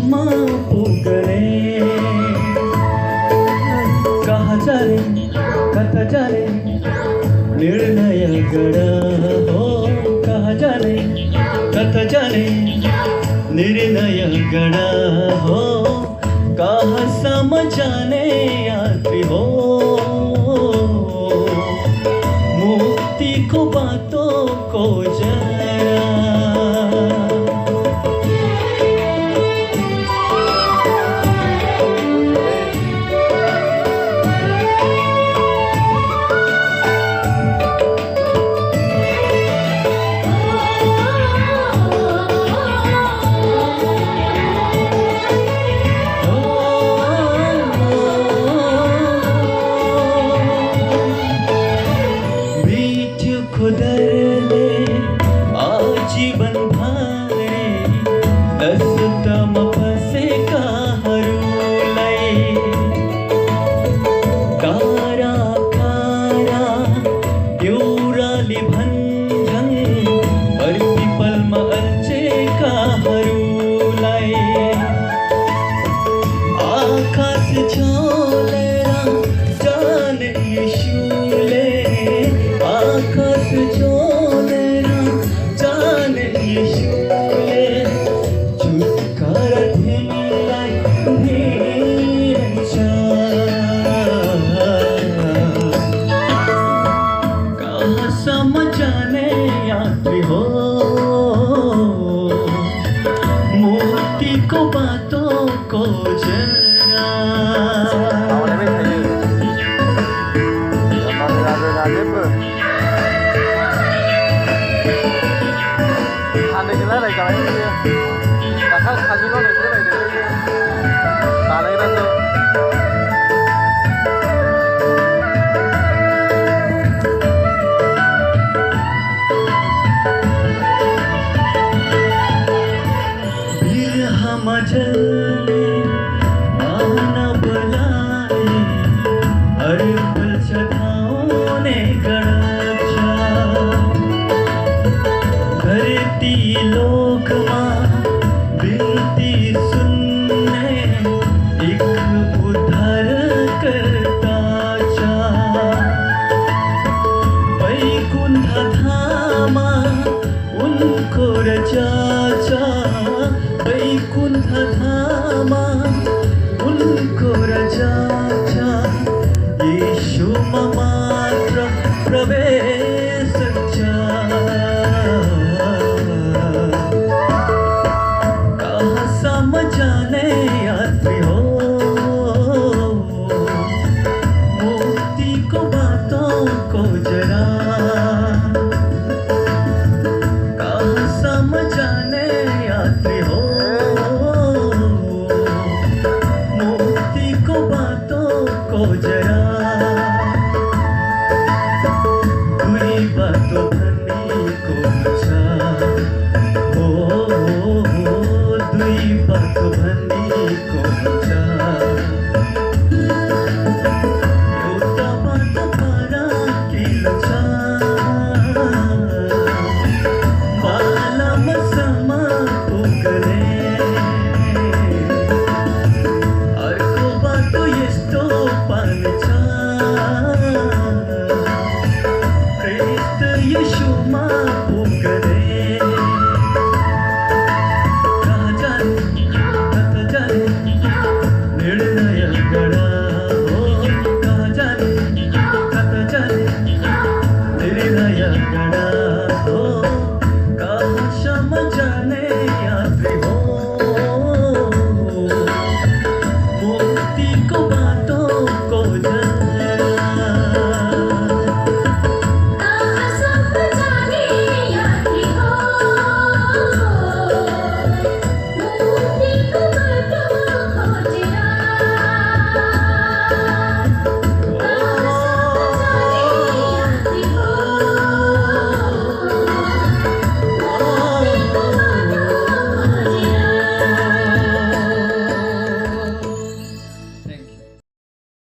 ठाउँमा पुगने कहाँ जाने कता जाने निर्णय गर हो कहाँ जाने कता जाने निर्णय गर हो कहाँसम्म जाने यात्री हो मुक्तिको बाटो खोजेर खुदरले आजीवन भारे दस्तमा फसेकाहरूलाई कारा कारा एउराले भन्झन् प्रतिपलमा अल्झेकाहरूलाई आकाश झोलेर जाने यीशुले आकाश झोलेर जाने यीशुले छुटकारा तिमीलाई दिन्छ कहाँसम्म जाने यात्री हो मुक्तिको बाटो खोजेर này cái này cả khác khác cái này bà lấy ra rồi मजले आना बुलाए हर पल सताउने गर्छ धरती लोकमा बिन्ती सुन्ने एक उद्धारकर्ता छ वैकुण्ठ धाममा उनको रजा छ वैकुण्ठ धाममा उनको रजा छ यीशुमा मात्र प्रवेश छ कहाँसम्म जाने यात्री हो मुक्तिको बाटो खोजेर कहाँसम्म जाने यात्री हो मुक्तिको बाटो खोजेर दुई बाटो भनेको छ दुई बाटो भनेको